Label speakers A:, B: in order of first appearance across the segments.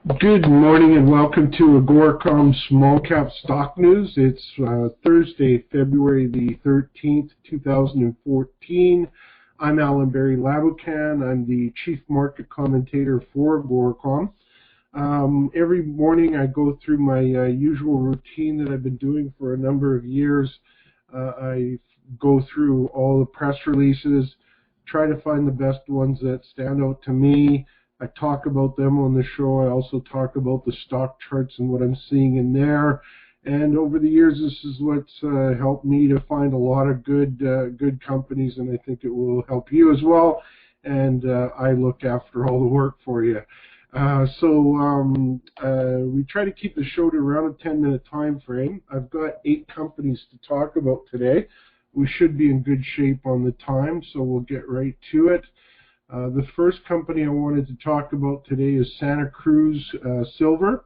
A: Good morning and welcome to AGORACOM Small Cap Stock News. It's Thursday, February the 13th, 2014. I'm Alan Barry Laboucan. I'm the Chief Market Commentator for AGORACOM. Every morning I go through my usual routine that I've been doing for a number of years. I go through all the press releases, try to find the best ones that stand out to me. I talk about them on the show. I also talk about the stock charts and what I'm seeing in there. And over the years, this is what's helped me to find a lot of good companies, and I think it will help you as well. And I look after all the work for you. We try to keep the show to around a 10-minute time frame. I've got 8 companies to talk about today. We should be in good shape on the time, so we'll get right to it. The first company I wanted to talk about today is Santacruz Silver.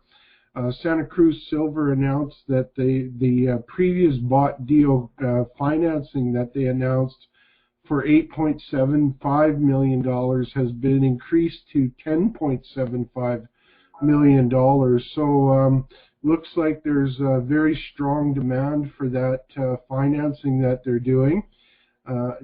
A: Santacruz Silver announced that the previous bought deal financing that they announced for $8.75 million has been increased to $10.75 million. So looks like there's a very strong demand for that financing that they're doing.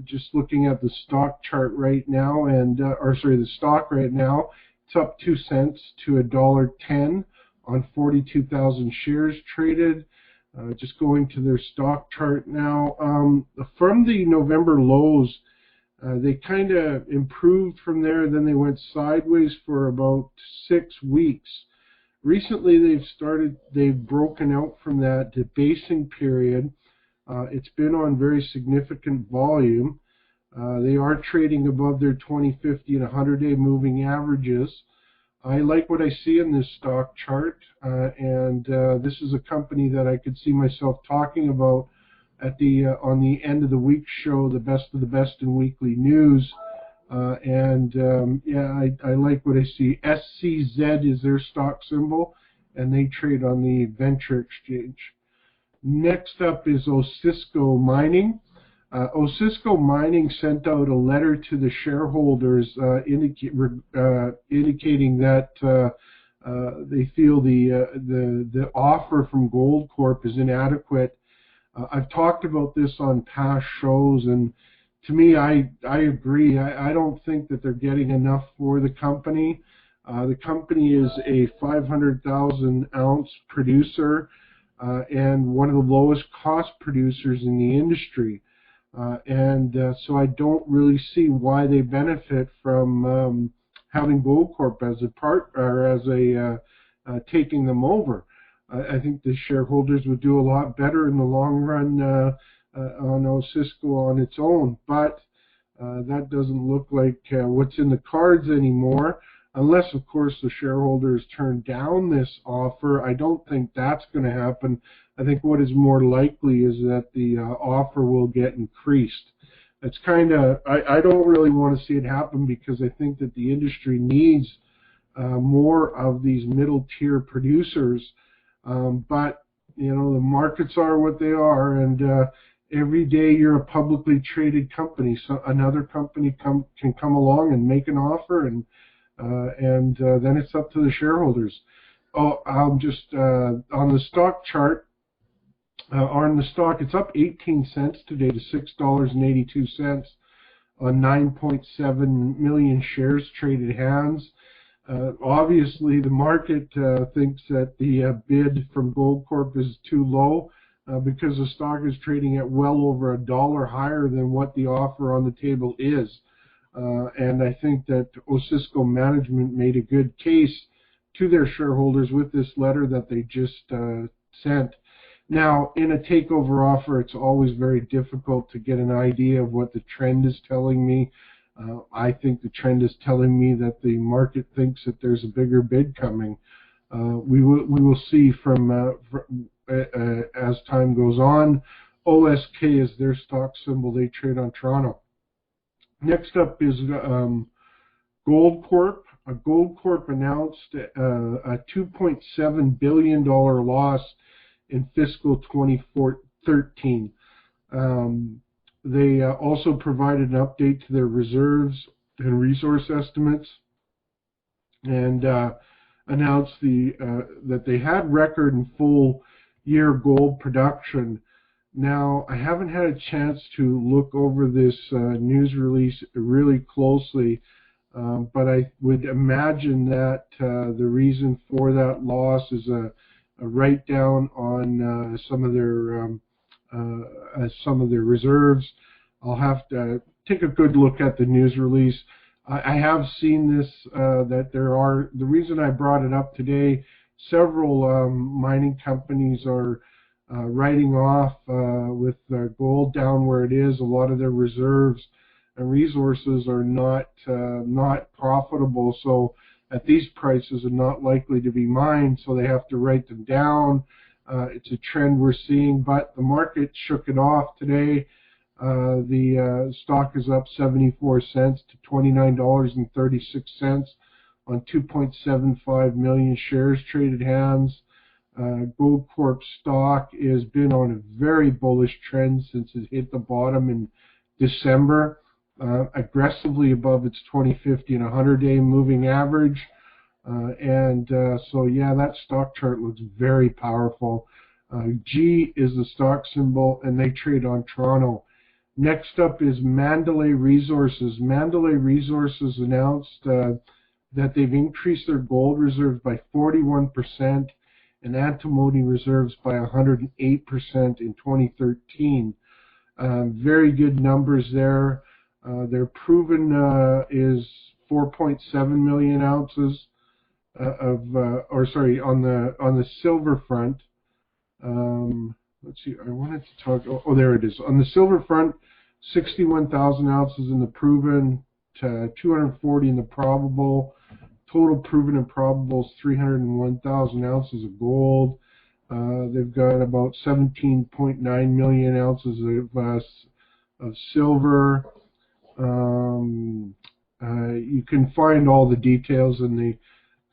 A: Just looking at the stock chart right now, and the stock right now, it's up 2 cents to $1.10 on 42,000 shares traded. Just going to their stock chart now. From the November lows, they kind of improved from there. Then they went sideways for about 6 weeks. Recently, they've broken out from that debasing period. It's been on very significant volume. They are trading above their 20, 50, and 100-day moving averages. I like what I see in this stock chart, and this is a company that I could see myself talking about at on the end of the week show, the best of the best in weekly news. Yeah, I like what I see. SCZ is their stock symbol, and they trade on the Venture Exchange. Next up is Osisko Mining. Osisko Mining sent out a letter to the shareholders indicating that they feel the offer from Goldcorp is inadequate. I've talked about this on past shows, and to me, I agree. I don't think that they're getting enough for the company. The company is a 500,000 ounce producer. And one of the lowest cost producers in the industry, so I don't really see why they benefit from having Goldcorp as a part or as taking them over. I think the shareholders would do a lot better in the long run on Osisko on its own, but that doesn't look like what's in the cards anymore. Unless, of course, the shareholders turn down this offer. I don't think that's going to happen. I think what is more likely is that the offer will get increased. It's kind of, I don't really want to see it happen because I think that the industry needs more of these middle-tier producers. But, you know, the markets are what they are, and every day you're a publicly traded company. So another company can come along and make an offer, and then it's up to the shareholders. I'm just on the stock chart. On the stock, it's up 18 cents today to $6.82 on 9.7 million shares traded hands. Obviously, the market thinks that the bid from Goldcorp is too low because the stock is trading at well over $1 higher than what the offer on the table is. And I think that Osisko management made a good case to their shareholders with this letter that they just sent. Now, in a takeover offer, it's always very difficult to get an idea of what the trend is telling me. I think the trend is telling me that the market thinks that there's a bigger bid coming. We will see from as time goes on. OSK is their stock symbol. They trade on Toronto. Next up is Goldcorp. Goldcorp announced a $2.7 billion loss in fiscal 2013. They also provided an update to their reserves and resource estimates. And announced that they had record and full year gold production. Now, I haven't had a chance to look over this news release really closely, but I would imagine that the reason for that loss is a write-down on some of their reserves. I'll have to take a good look at the news release. I have seen this, that the reason I brought it up today, several mining companies are writing off with gold down where it is. A lot of their reserves and resources are not profitable, so at these prices are not likely to be mined, so they have to write them down. It's a trend we're seeing, but the market shook it off today. The stock is up 74 cents to $29.36 on 2.75 million shares traded hands. Goldcorp stock has been on a very bullish trend since it hit the bottom in December, aggressively above its 20, 50, and 100-day moving average. So yeah, that stock chart looks very powerful. G is the stock symbol, and they trade on Toronto. Next up is Mandalay Resources. Mandalay Resources announced that they've increased their gold reserves by 41% and antimony reserves by 108% in 2013. Very good numbers there. Their proven is 4.7 million ounces on the silver front. Let's see, I wanted to talk, oh, there it is. On the silver front, 61,000 ounces in the proven, to 240 in the probable. Total proven and probable is 301,000 ounces of gold. They've got about 17.9 million ounces of silver. You can find all the details in the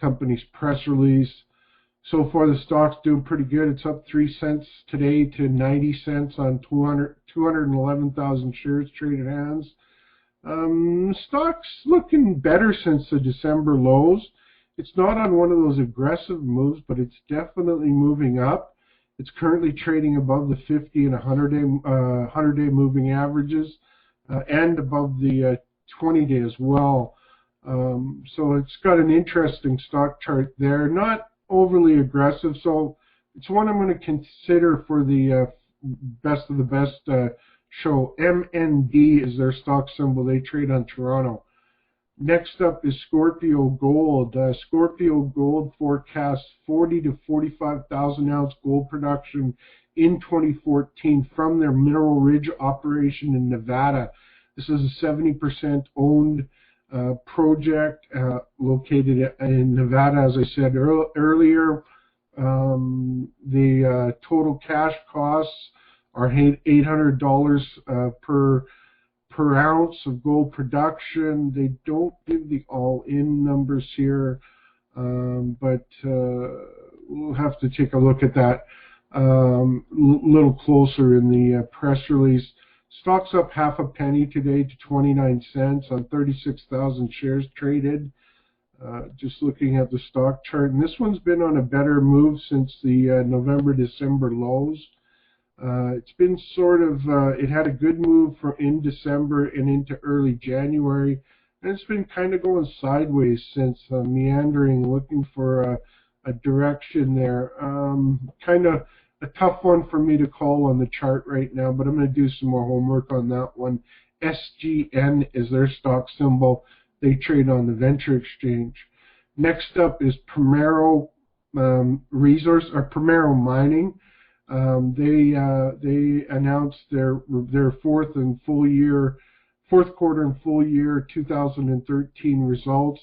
A: company's press release. So far, the stock's doing pretty good. It's up 3 cents today to 90 cents on 211,000 shares traded hands. Stock's looking better since the December lows. It's not on one of those aggressive moves, but it's definitely moving up. It's currently trading above the 50 and 100-day moving averages, and above the 20-day as well. So it's got an interesting stock chart there. Not overly aggressive, so it's one I'm going to consider for the best of the best show. MND is their stock symbol. They trade on Toronto. Next up is Scorpio Gold. Scorpio Gold forecasts 40 to 45,000 ounce gold production in 2014 from their Mineral Ridge operation in Nevada. This is a 70% owned project located in Nevada, as I said earlier. The total cash costs are $800 per ounce of gold production. They don't give the all-in numbers here, but we'll have to take a look at that a little closer in the press release. Stock's up half a penny today to 29 cents on 36,000 shares traded. Just looking at the stock chart, and this one's been on a better move since the November-December lows. It's been sort of, it had a good move in December and into early January, and it's been kind of going sideways since, meandering, looking for a direction there. Kind of a tough one for me to call on the chart right now, but I'm going to do some more homework on that one. SGN is their stock symbol. They trade on the Venture Exchange. Next up is Primero Primero Mining. They announced their fourth quarter and full year 2013 results.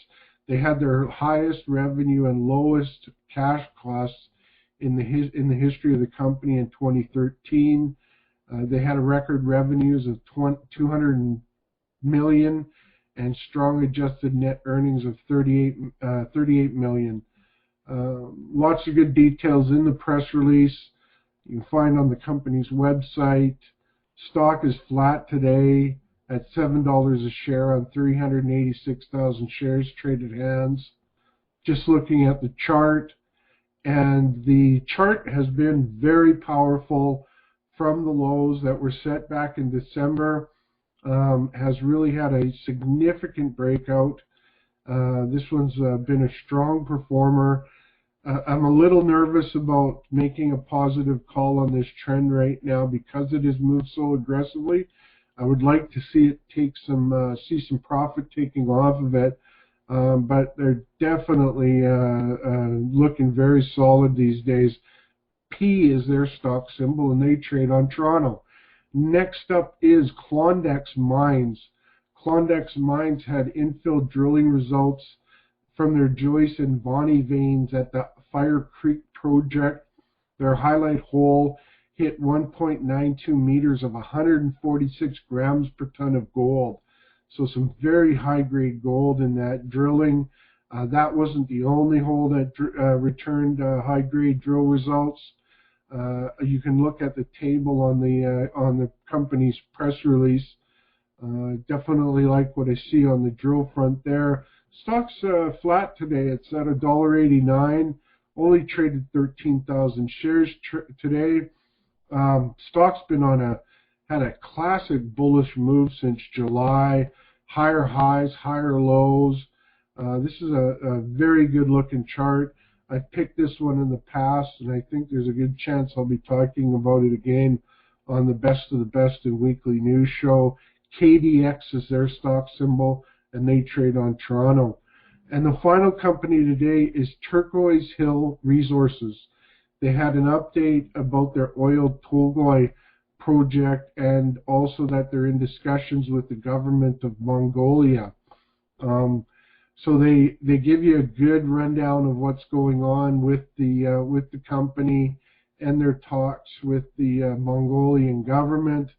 A: They had their highest revenue and lowest cash costs in the history of the company in 2013. They had a record revenues of 200 million and strong adjusted net earnings of 38 million. Lots of good details in the press release. You can find on the company's website. Stock is flat today at $7 a share on 386,000 shares traded hands. just looking at the chart. And the chart has been very powerful from the lows that were set back in December. Has really had a significant breakout. This one's been a strong performer. I'm a little nervous about making a positive call on this trend right now because it has moved so aggressively. I would like to see it take see some profit taking off of it, but they're definitely looking very solid these days. P is their stock symbol, and they trade on Toronto. Next up is Klondex Mines. Klondex Mines had infill drilling results from their Joyce and Vonnie veins at the Fire Creek project. Their highlight hole hit 1.92 meters of 146 grams per ton of gold. So some very high-grade gold in that drilling. That wasn't the only hole that returned high-grade drill results. You can look at the table on the company's press release. Definitely like what I see on the drill front there. Stock's flat today. It's at $1.89. Only traded 13,000 shares today. Stock's been had a classic bullish move since July. Higher highs, higher lows. This is a very good looking chart. I've picked this one in the past, and I think there's a good chance I'll be talking about it again on the Best of the Best and Weekly News Show. KDX is their stock symbol, and they trade on Toronto. And the final company today is Turquoise Resources. They had an update about their oil Turquoise project, and also that they're in discussions with the government of Mongolia. So they give you a good rundown of what's going on with the company and their talks with the Mongolian government.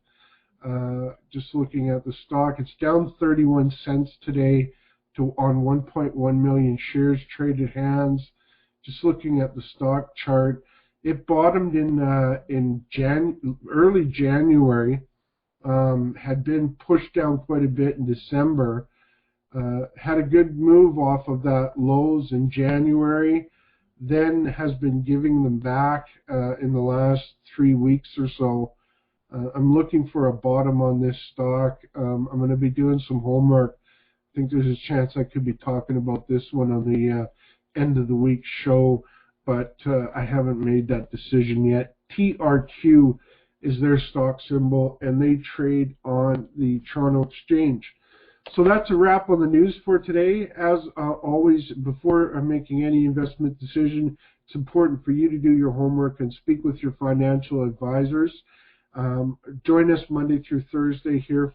A: Just looking at the stock, it's down 31 cents today on 1.1 million shares traded hands. Just looking at the stock chart, it bottomed in early January, had been pushed down quite a bit in December, had a good move off of that lows in January, then has been giving them back in the last 3 weeks or so. I'm looking for a bottom on this stock. I'm going to be doing some homework. I think there's a chance I could be talking about this one on the end of the week show, but I haven't made that decision yet. TRQ is their stock symbol, and they trade on the Toronto Exchange. So that's a wrap on the news for today. As always, before I'm making any investment decision, it's important for you to do your homework and speak with your financial advisors. Join us Monday through Thursday here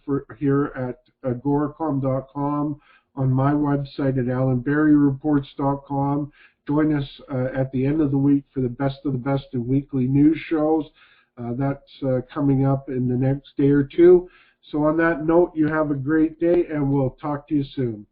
A: at AGORACOM.com, on my website at AlanBerryReports.com. Join us at the end of the week for the Best of the Best and Weekly News shows. That's coming up in the next day or two. So on that note, you have a great day, and we'll talk to you soon.